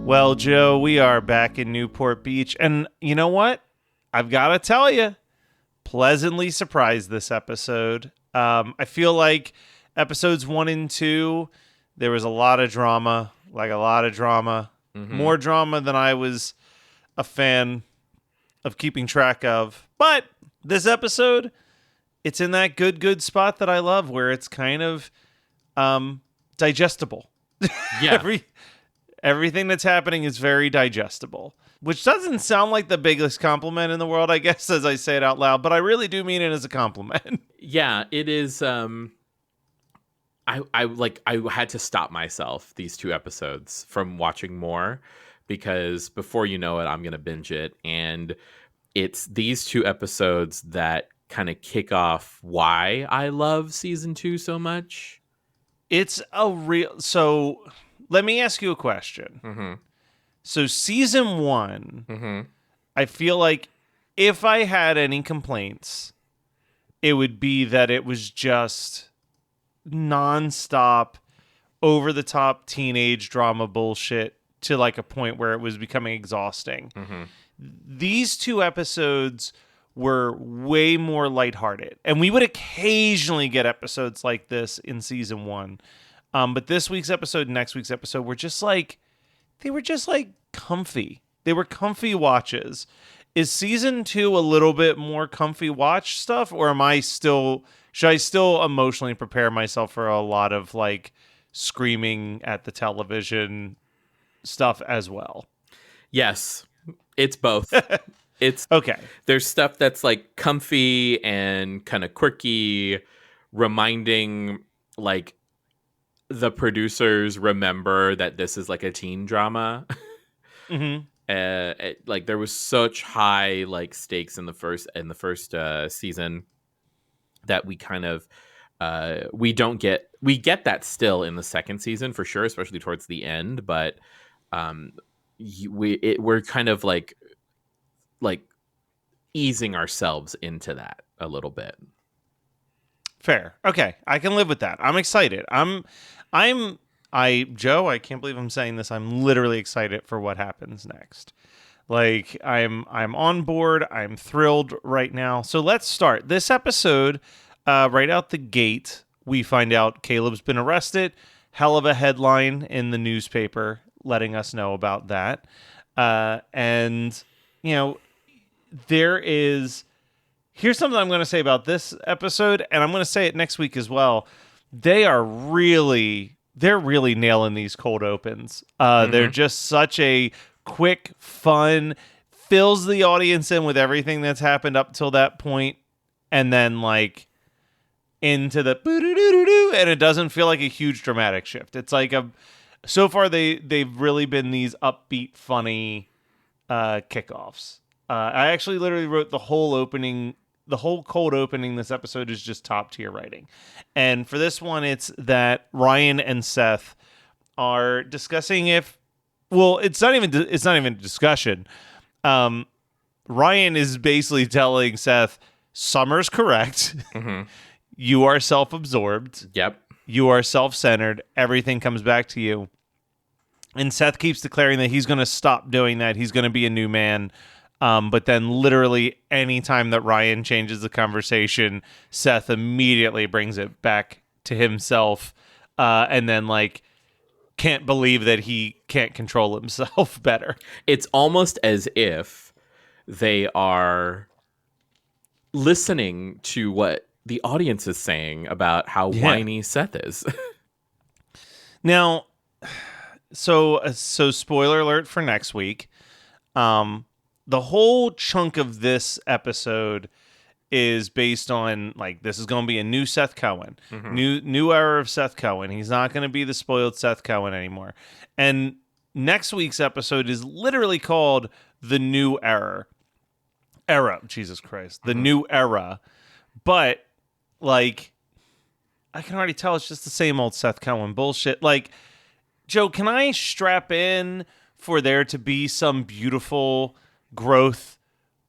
Well, Joe, we are back in Newport Beach, and you know what? I've got to tell you, pleasantly surprised this episode. I feel like episodes 1 and 2, there was a lot of drama, more drama than I was a fan of keeping track of. But this episode, it's in that good spot that I love, where it's kind of digestible. Yeah. Everything that's happening is very digestible, which doesn't sound like the biggest compliment in the world, I guess, as I say it out loud, but I really do mean it as a compliment. Yeah, it is. I had to stop myself these 2 episodes from watching more, because before you know it, I'm going to binge it. And it's these 2 episodes that kind of kick off why I love season 2 so much. It's a real... So let me ask you a question. Mm-hmm. So season 1, Mm-hmm. I feel like if I had any complaints, it would be that it was just nonstop, over-the-top teenage drama bullshit to like a point where it was becoming exhausting. Mm-hmm. These 2 episodes were way more lighthearted, and we would occasionally get episodes like this in season 1. But this week's episode, next week's episode, were just like, they were just like comfy. They were comfy watches. Is season 2 a little bit more comfy watch stuff, or should I still emotionally prepare myself for a lot of like screaming at the television stuff as well? Yes, it's both. It's okay. There's stuff that's like comfy and kind of quirky, reminding like the producers remember that this is like a teen drama. Mm-hmm. Like there was such high like stakes in the first season that we kind of we get that still in the second season for sure, especially towards the end. But we're kind of like easing ourselves into that a little bit. Fair. Okay. I can live with that. I'm excited. Joe, I can't believe I'm saying this. I'm literally excited for what happens next. Like I'm on board. I'm thrilled right now. So let's start this episode. Right out the gate, we find out Caleb's been arrested. Hell of a headline in the newspaper letting us know about that. And you know, here's something I'm going to say about this episode, and I'm going to say it next week as well. They're really nailing these cold opens. They're just such a quick, fun, fills the audience in with everything that's happened up till that point, and then like into the boo-doo-doo-doo-doo, and it doesn't feel like a huge dramatic shift. It's like so far they've really been these upbeat, funny kickoffs. I actually literally wrote the whole cold opening this episode is just top tier writing. And for this one, it's that Ryan and Seth are discussing it's not even a discussion. Ryan is basically telling Seth, Summer's correct. Mm-hmm. You are self-absorbed. Yep. You are self-centered. Everything comes back to you. And Seth keeps declaring that he's going to stop doing that. He's going to be a new man. But then literally any time that Ryan changes the conversation, Seth immediately brings it back to himself. And then like can't believe that he can't control himself better. It's almost as if they are listening to what the audience is saying about how whiny Seth is. Now, so spoiler alert for next week. The whole chunk of this episode is based on like this is going to be a new Seth Cohen, new era of Seth Cohen. He's not going to be the spoiled Seth Cohen anymore. And next week's episode is literally called The New Era. Jesus Christ. The New Era. But like I can already tell it's just the same old Seth Cohen bullshit. Like, Joe, can I strap in for there to be some beautiful growth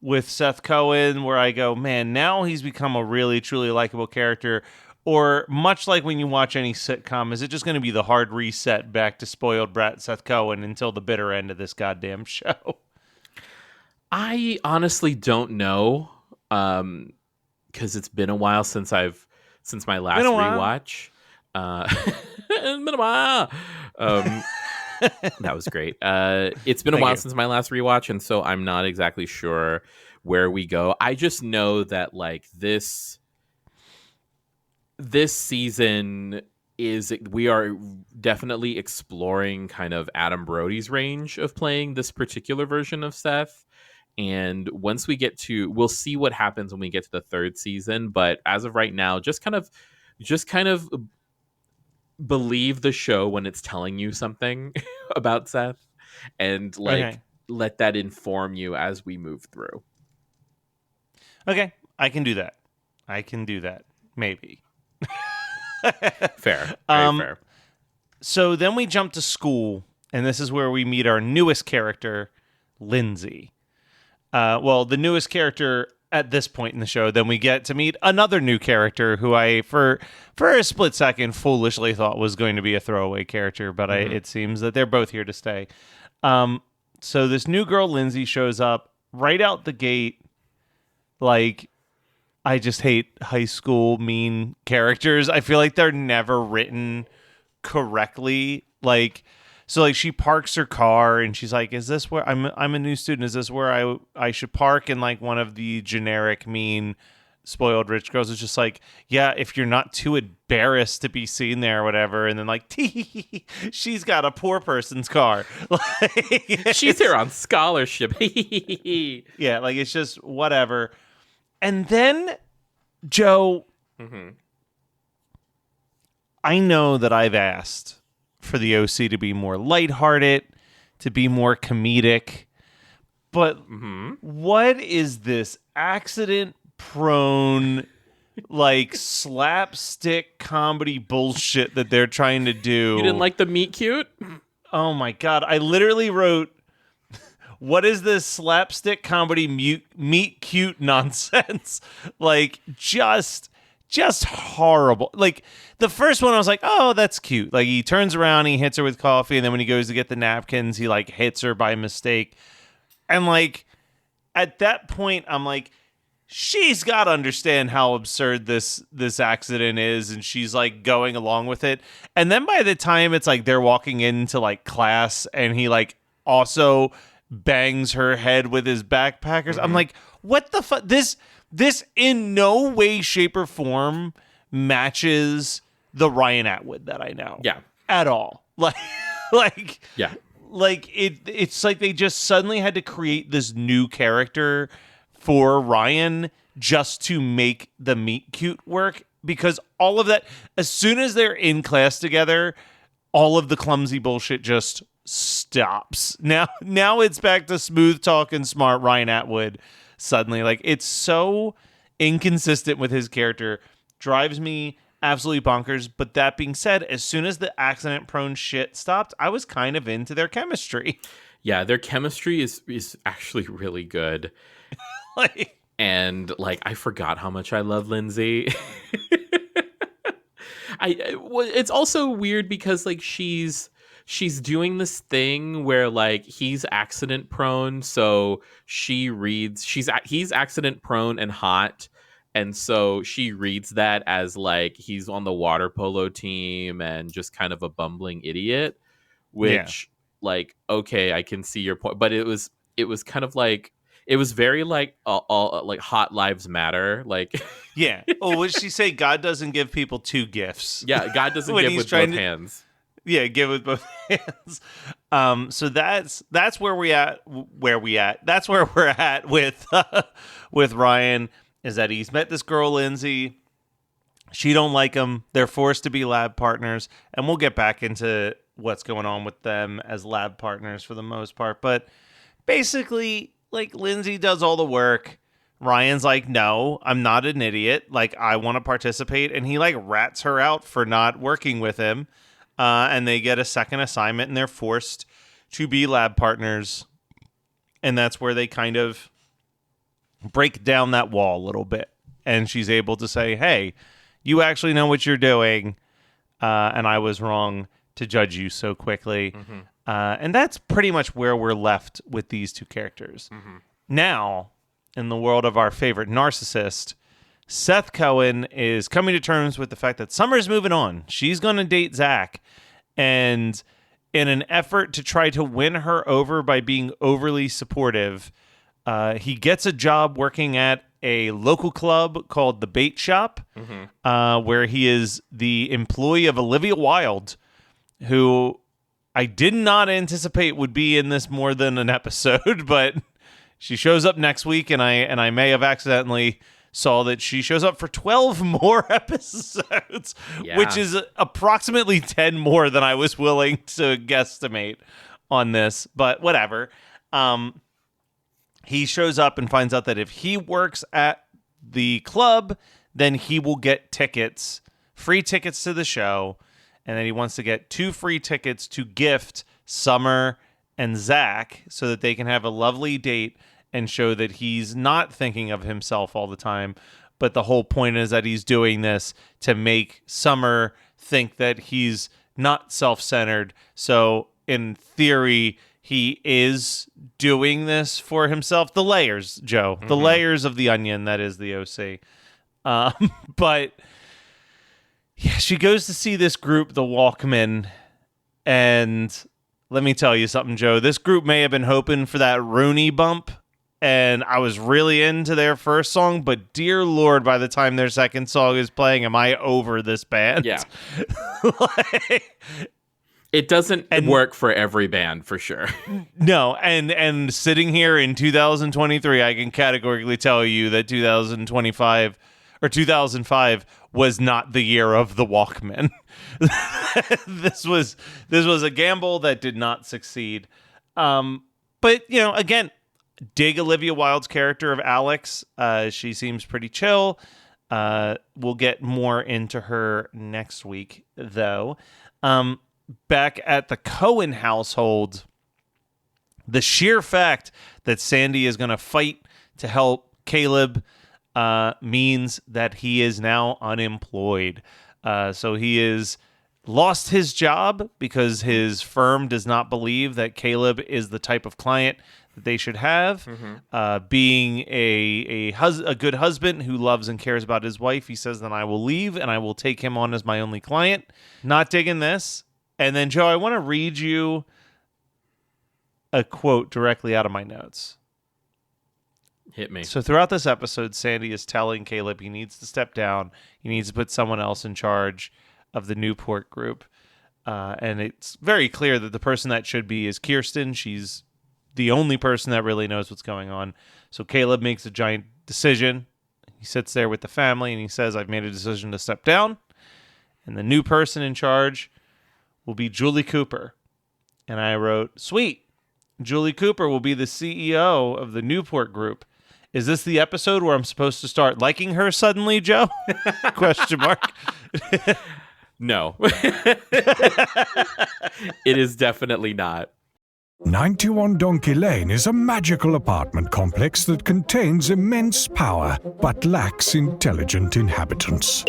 with Seth Cohen where I go, man, now he's become a really, truly likable character? Or much like when you watch any sitcom, is it just going to be the hard reset back to spoiled brat Seth Cohen until the bitter end of this goddamn show? I honestly don't know, because it's been a while since my Been last a while. rewatch. It's been a while. Um, that was great. It's been a Thank while you. since my last rewatch, and so I'm not exactly sure where we go. I just know that like this season we are definitely exploring kind of Adam Brody's range of playing this particular version of Seth. And once we'll see what happens when we get to the third season. But as of right now, just kind of believe the show when it's telling you something about Seth, and like Okay. let that inform you as we move through. Okay. I can do that. Maybe. Fair. Very fair. So then we jump to school, and this is where we meet our newest character, Lindsay. The newest character at this point in the show. Then we get to meet another new character who I, for a split second, foolishly thought was going to be a throwaway character, but it seems that they're both here to stay. So this new girl, Lindsay, shows up right out the gate. Like, I just hate high school mean characters. I feel like they're never written correctly. So she parks her car and she's like, "Is this where I'm a new student? Is this where I should park?" And like one of the generic mean spoiled rich girls is just like, "Yeah, if you're not too embarrassed to be seen there or whatever." And then like, she's got a poor person's car. She's here on scholarship. Yeah, like it's just whatever. And then Joe, I know that I've asked for the OC to be more lighthearted, to be more comedic. But what is this accident-prone, like, slapstick comedy bullshit that they're trying to do? You didn't like the meet cute? Oh, my God. I literally wrote, what is this slapstick comedy meet cute nonsense? Like, just horrible. Like, the first one I was like, oh, that's cute. Like, he turns around, he hits her with coffee, and then when he goes to get the napkins, he like hits her by mistake. And like at that point I'm like, she's got to understand how absurd this accident is, and she's like going along with it. And then by the time it's like they're walking into like class and he like also bangs her head with his backpackers, I'm like, what the fuck? This in no way, shape, or form matches the Ryan Atwood that I know. Yeah. At all. Yeah. Like it's like they just suddenly had to create this new character for Ryan just to make the meet cute work, because all of that, as soon as they're in class together, all of the clumsy bullshit just stops. Now it's back to smooth talking smart Ryan Atwood suddenly. Like, it's so inconsistent with his character, drives me absolutely bonkers. But that being said, as soon as the accident prone shit stopped, I was kind of into their chemistry. Yeah, their chemistry is actually really good. And like, I forgot how much I love Lindsay. It's also weird because like she's doing this thing where like he's accident prone, so he's accident prone and hot, and so she reads that as like he's on the water polo team and just kind of a bumbling idiot, which like, okay, I can see your point, but it was kind of like, it was very like all like Hot Lives Matter, like Yeah. Oh, what did she say? God doesn't give people two gifts. Yeah, God doesn't give with both hands. Yeah, give with both hands. So that's where we at. That's where we're at with with Ryan, is that he's met this girl Lindsay. She don't like him. They're forced to be lab partners, and we'll get back into what's going on with them as lab partners for the most part. But basically, like, Lindsay does all the work. Ryan's like, no, I'm not an idiot. Like, I want to participate. And he like rats her out for not working with him. And they get a second assignment and they're forced to be lab partners. And that's where they kind of break down that wall a little bit. And she's able to say, hey, You actually know what you're doing, and I was wrong to judge you so quickly. Mm-hmm. And that's pretty much where we're left with these two characters. Mm-hmm. Now, in the world of our favorite narcissist, Seth Cohen is coming to terms with the fact that Summer's moving on. She's going to date Zach. And in an effort to try to win her over by being overly supportive, he gets a job working at a local club called the Bait Shop, where he is the employee of Olivia Wilde, who I did not anticipate would be in this more than an episode, but she shows up next week, and I may have accidentally saw that she shows up for 12 more episodes, which is approximately 10 more than I was willing to guesstimate on this, but whatever. He shows up and finds out that if he works at the club, then he will get tickets, free tickets to the show, and then he wants to get 2 free tickets to gift Summer and Zach so that they can have a lovely date and show that he's not thinking of himself all the time. But the whole point is that he's doing this to make Summer think that he's not self-centered. So in theory, he is doing this for himself. The layers, Joe. The layers of the onion, that is the OC. But yeah, she goes to see this group, the Walkmen, and let me tell you something, Joe. This group may have been hoping for that Rooney bump, and I was really into their first song, but dear Lord, by the time their second song is playing, am I over this band? Yeah. It doesn't work for every band, for sure. No, and sitting here in 2023, I can categorically tell you that 2025 or 2005 was not the year of the Walkmen. This was a gamble that did not succeed. But again, dig Olivia Wilde's character of Alex. She seems pretty chill. We'll get more into her next week, though. Back at the Cohen household, the sheer fact that Sandy is going to fight to help Caleb means that he is now unemployed. So he is lost his job because his firm does not believe that Caleb is the type of client that they should have. Being a good husband who loves and cares about his wife, he says, then I will leave and I will take him on as my only client. Not digging this. And then, Joe, I want to read you a quote directly out of my notes. Hit me. So throughout this episode, Sandy is telling Caleb he needs to step down. He needs to put someone else in charge of the Newport group. And it's very clear that the person that should be is Kirsten. She's the only person that really knows what's going on. So Caleb makes a giant decision. He sits there with the family and he says, I've made a decision to step down. And the new person in charge will be Julie Cooper. And I wrote, sweet. Julie Cooper will be the CEO of the Newport group. Is this the episode where I'm supposed to start liking her suddenly, Joe? Question mark. No. It is definitely not. 91 Donkey Lane is a magical apartment complex that contains immense power but lacks intelligent inhabitants.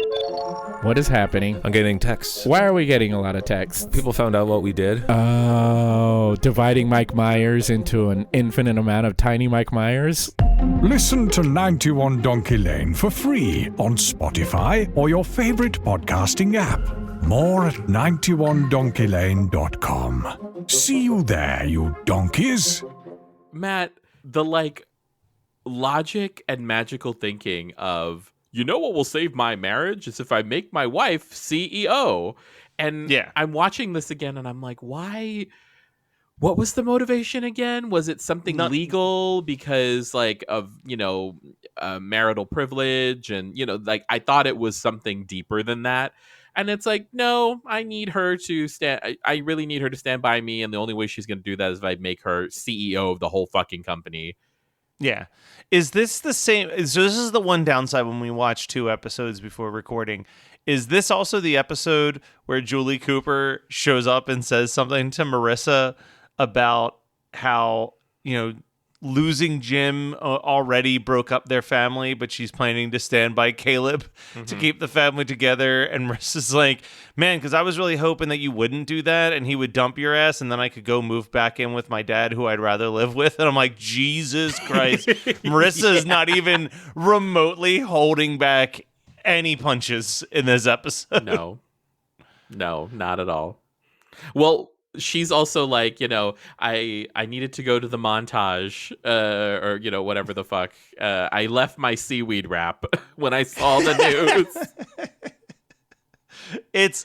What is happening? I'm getting texts. Why are we getting a lot of texts? People found out what we did. Oh, dividing Mike Myers into an infinite amount of tiny Mike Myers? Listen to 91 Donkey Lane for free on Spotify or your favorite podcasting app. More at 91donkeylane.com. See you there, you donkeys. Matt, the logic and magical thinking of, what will save my marriage is if I make my wife CEO. And I'm watching this again and I'm like, why? What was the motivation again? Was it something legal because of, marital privilege? And, I thought it was something deeper than that. And it's like, no, I need her to stand. I really need her to stand by me. And the only way she's going to do that is if I make her CEO of the whole fucking company. Yeah. Is this the same? So this is the one downside when we watch 2 episodes before recording. Is this also the episode where Julie Cooper shows up and says something to Marissa about how, losing Jim already broke up their family, but she's planning to stand by Caleb to keep the family together. And Marissa's like, man, because I was really hoping that you wouldn't do that and he would dump your ass and then I could go move back in with my dad, who I'd rather live with. And I'm like, Jesus Christ. Marissa is not even remotely holding back any punches in this episode. No, not at all. Well, she's also like, I needed to go to the montage, or whatever the fuck. I left my seaweed wrap when I saw the news. It's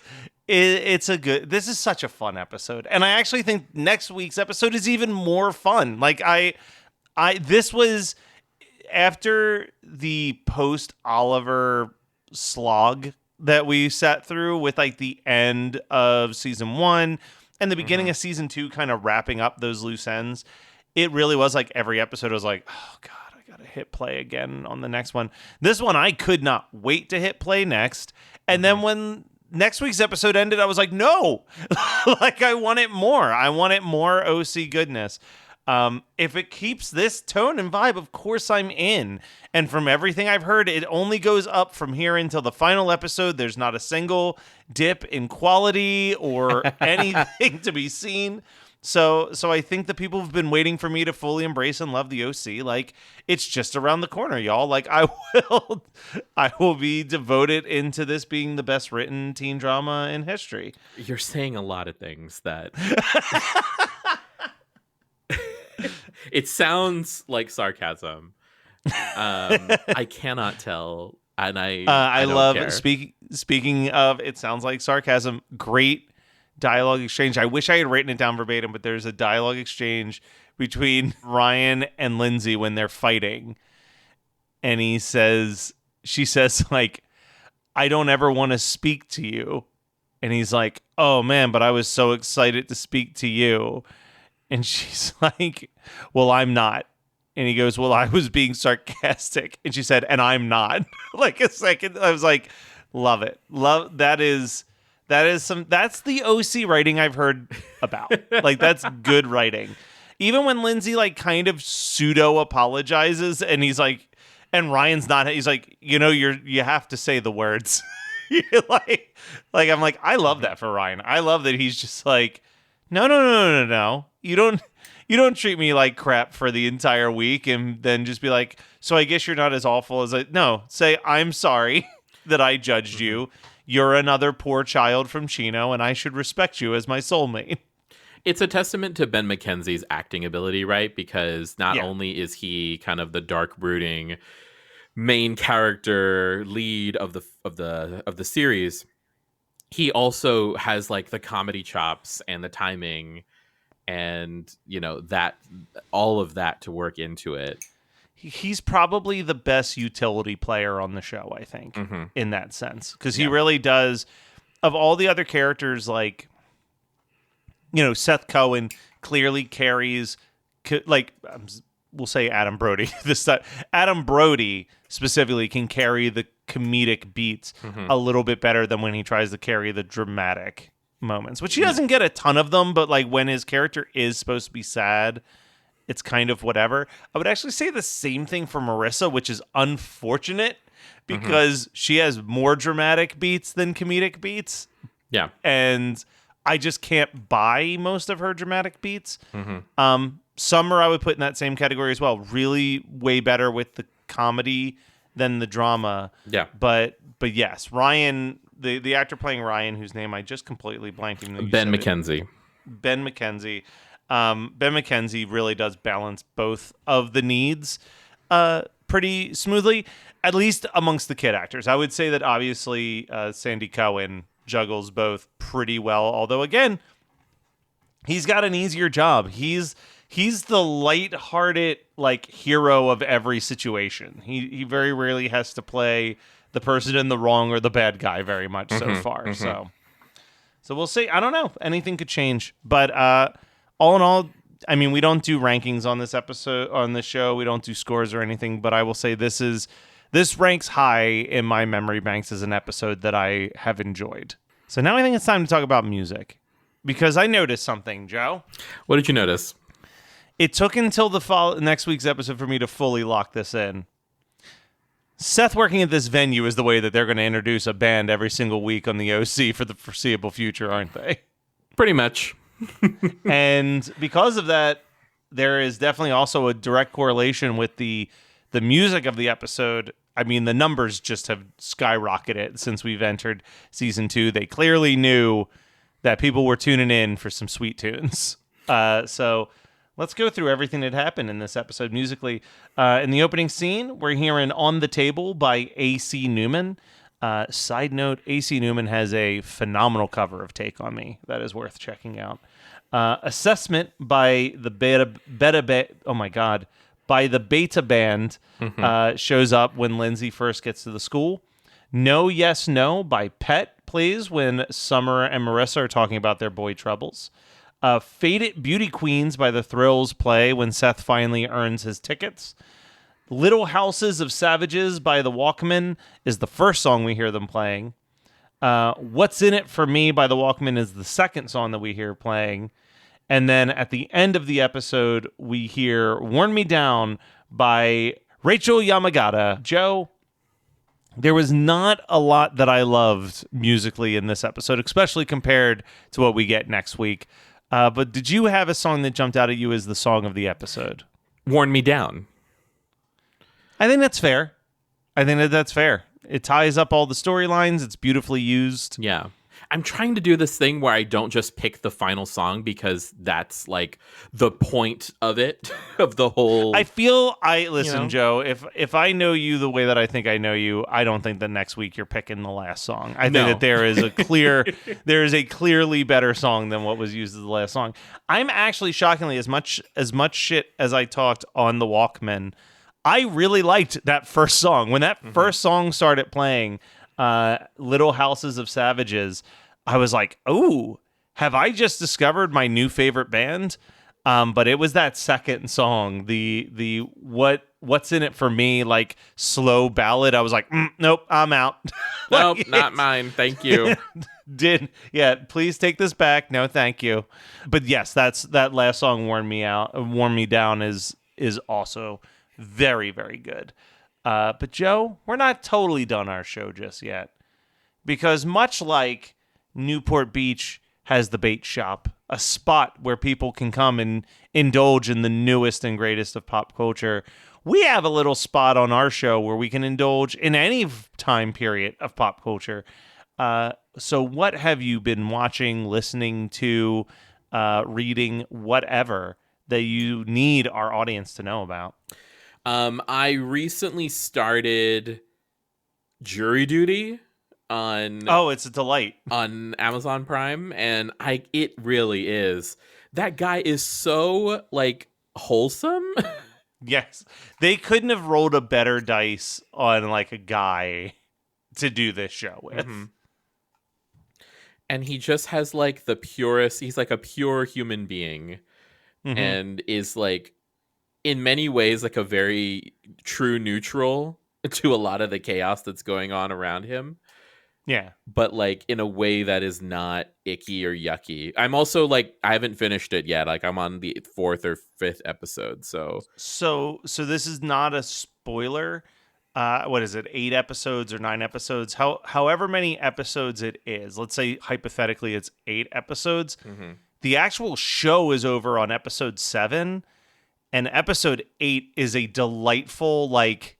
a good. This is such a fun episode, and I actually think next week's episode is even more fun. Like this was after the post Oliver slog that we sat through with like the end of season 1 and the beginning of season 2 kind of wrapping up those loose ends. It really was like every episode was like, oh God, I gotta hit play again on the next one. This one I could not wait to hit play next. And then when next week's episode ended, I was like, no, like I want it more. I want it more OC goodness. If it keeps this tone and vibe, of course I'm in. And from everything I've heard, it only goes up from here until the final episode. There's not a single dip in quality or anything to be seen. So I think the people have been waiting for me to fully embrace and love the OC. Like, it's just around the corner, y'all. Like, I will be devoted into this being the best written teen drama in history. You're saying a lot of things that it sounds like sarcasm. I cannot tell, and I love care. Speaking of, it sounds like sarcasm. Great dialogue exchange. I wish I had written it down verbatim, but there's a dialogue exchange between Ryan and Lindsay when they're fighting, and she says like, "I don't ever want to speak to you," and he's like, "Oh man, but I was so excited to speak to you," and she's like, "Well, I'm not." And he goes, "Well, I was being sarcastic." And she said, "And I'm not." Like a second, I was like, love it. That's the OC writing I've heard about. Like, that's good writing. Even when Lindsay like kind of pseudo apologizes and he's like, and Ryan's not, he's like, you have to say the words. like I'm like, I love that for Ryan. I love that he's just like, no. You don't treat me like crap for the entire week and then just be like, so I guess you're not as awful as no, say, I'm sorry that I judged you. You're another poor child from Chino and I should respect you as my soulmate. It's a testament to Ben McKenzie's acting ability, right? Because not only is he kind of the dark brooding main character lead of the series, he also has like the comedy chops and the timing and that all of that to work into it. He's probably the best utility player on the show, I think, in that sense, because he really does. Of all the other characters, like Seth Cohen clearly carries, like we'll say Adam Brody this time. Adam Brody specifically can carry the comedic beats a little bit better than when he tries to carry the dramatic moments, which he doesn't get a ton of them, but like when his character is supposed to be sad, it's kind of whatever. I would actually say the same thing for Marissa, which is unfortunate because she has more dramatic beats than comedic beats. Yeah. And I just can't buy most of her dramatic beats. Summer I would put in that same category as well. Really way better with the comedy than the drama. Yeah. But yes, Ryan, the actor playing Ryan, whose name I just completely blanked. Ben McKenzie. Ben McKenzie. Ben McKenzie really does balance both of the needs pretty smoothly, at least amongst the kid actors. I would say that obviously Sandy Cohen juggles both pretty well, although again, he's got an easier job. He's the lighthearted like hero of every situation. He very rarely has to play the person in the wrong or the bad guy very much so far. So we'll see. I don't know. Anything could change, but all in all, I mean, we don't do rankings on this episode, on this show. We don't do scores or anything, but I will say this ranks high in my memory banks as an episode that I have enjoyed. So now I think it's time to talk about music, because I noticed something, Joe. What did you notice? It took until the next week's episode for me to fully lock this in. Seth working at this venue is the way that they're going to introduce a band every single week on the OC for the foreseeable future, aren't they? Pretty much. And because of that, there is definitely also a direct correlation with the music of the episode. I mean, the numbers just have skyrocketed since we've entered season 2. They clearly knew that people were tuning in for some sweet tunes. So let's go through everything that happened in this episode musically. In the opening scene, we're hearing On the Table by A.C. Newman. Side note, A.C. Newman has a phenomenal cover of Take On Me that is worth checking out. Assessment by the Beta Band shows up when Lindsay first gets to the school. No Yes No by Pet plays when Summer and Marissa are talking about their boy troubles. Faded Beauty Queens by the Thrills play when Seth finally earns his tickets. Little Houses of Savages by the Walkmen is the first song we hear them playing. What's in It for Me by the Walkmen is the second song that we hear playing. And then at the end of the episode, we hear Worn Me Down by Rachel Yamagata. Joe, there was not a lot that I loved musically in this episode, especially compared to what we get next week. But did you have a song that jumped out at you as the song of the episode? Worn Me Down. I think that's fair. That's fair. It ties up all the storylines. It's beautifully used. Yeah. I'm trying to do this thing where I don't just pick the final song because that's like the point of it, of the whole. Listen, Joe, if I know you the way that I think I know you, I don't think that next week you're picking the last song. I think that there is a clearly better song than what was used as the last song. I'm actually shockingly, as much shit as I talked on the Walkmen, I really liked that first song. When that first song started playing, Little Houses of Savages, I was like, oh, have I just discovered my new favorite band? But it was that second song, the What's in It for Me, like slow ballad. I was like, nope, I'm out. Nope, not mine. Thank you. Please take this back. No, thank you. But yes, that last song, Worn Me Down is also very, very good. But Joe, we're not totally done our show just yet, because much like Newport Beach has the bait shop, a spot where people can come and indulge in the newest and greatest of pop culture, we have a little spot on our show where we can indulge in any time period of pop culture. So what have you been watching, listening to, reading, whatever that you need our audience to know about? I recently started Jury Duty on it's a delight on Amazon Prime, and it really is. That guy is so like wholesome. Yes, they couldn't have rolled a better dice on like a guy to do this show with. And he just has like the purest. He's like a pure human being, and is like, in many ways, like a very true neutral to a lot of the chaos that's going on around him. Yeah. But like in a way that is not icky or yucky. I'm also like, I haven't finished it yet. Like I'm on the 4th or 5th episode. So this is not a spoiler. What is it? 8 episodes or 9 episodes? However many episodes it is. Let's say hypothetically it's 8 episodes. The actual show is over on episode 7. And episode 8 is a delightful, like,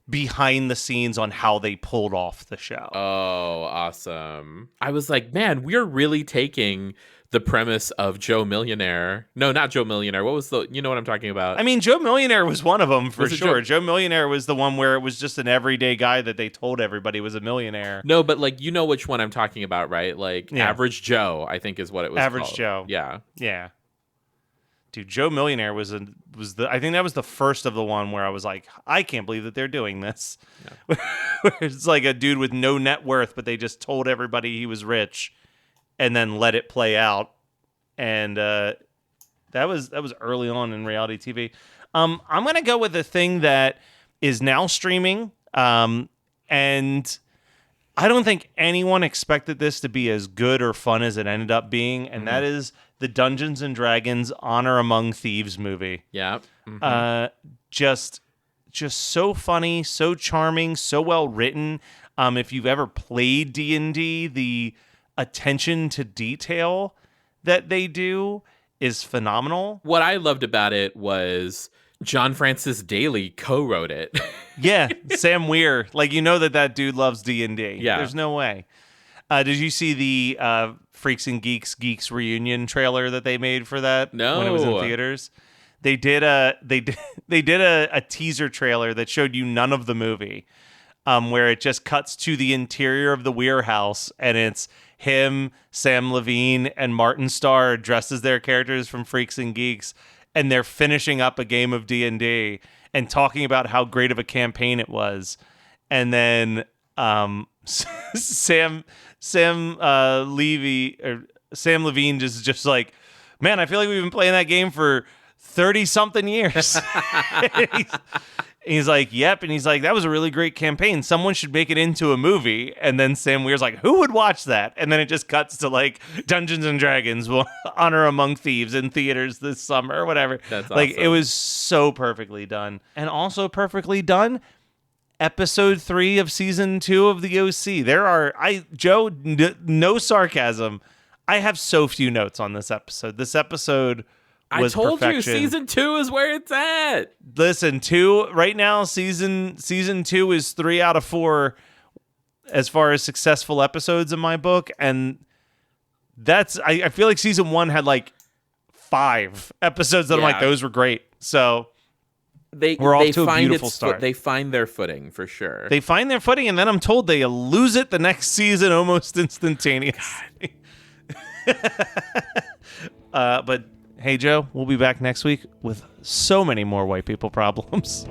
behind the scenes on how they pulled off the show. Oh, awesome. I was like, man, we're really taking the premise of Joe Millionaire. No, not Joe Millionaire. What was you know what I'm talking about? I mean, Joe Millionaire was one of them for sure. Joe Millionaire was the one where it was just an everyday guy that they told everybody was a millionaire. No, but like, you know which one I'm talking about, right? Like Average Joe, I think is what it was Average called. Joe. Yeah. Yeah. Dude, Joe Millionaire I think that was the first of the one where I was like, I can't believe that they're doing this. Yeah. It's like a dude with no net worth, but they just told everybody he was rich and then let it play out. And that was early on in reality TV. I'm gonna go with a thing that is now streaming. And I don't think anyone expected this to be as good or fun as it ended up being, and that is the Dungeons and Dragons Honor Among Thieves movie. Yeah. Just so funny, so charming, so well written. If you've ever played D&D, the attention to detail that they do is phenomenal. What I loved about it was John Francis Daley co-wrote it. Yeah, Sam Weir. Like, that dude loves D&D. Yeah. There's no way. Did you see the Freaks and Geeks reunion trailer that they made for that? No. When it was in theaters? They did a teaser trailer that showed you none of the movie, where it just cuts to the interior of the Weir house, and it's him, Sam Levine, and Martin Starr dressed as their characters from Freaks and Geeks, and they're finishing up a game of D&D and talking about how great of a campaign it was. And then Sam Levine just like, man, I feel like we've been playing that game for 30-something years. He's like, yep. And he's like, that was a really great campaign. Someone should make it into a movie. And then Sam Weir's like, who would watch that? And then it just cuts to like Dungeons and Dragons will Honor Among Thieves in theaters this summer or whatever. That's like, awesome. it was so perfectly done. And also perfectly done, episode 3 of season 2 of the OC. Joe, no sarcasm. I have so few notes on this episode. This episode was I told perfection. you, season 2 is where it's at. Listen, right now, season 2 is 3 out of 4 as far as successful episodes in my book, and that's I feel like season 1 had like 5 episodes that I'm like, those were great. So we're off to a beautiful start. They find their footing for sure. They find their footing, and then I'm told they lose it the next season almost instantaneously. But hey, Joe, we'll be back next week with so many more white people problems.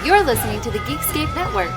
You're listening to the Geekscape Network.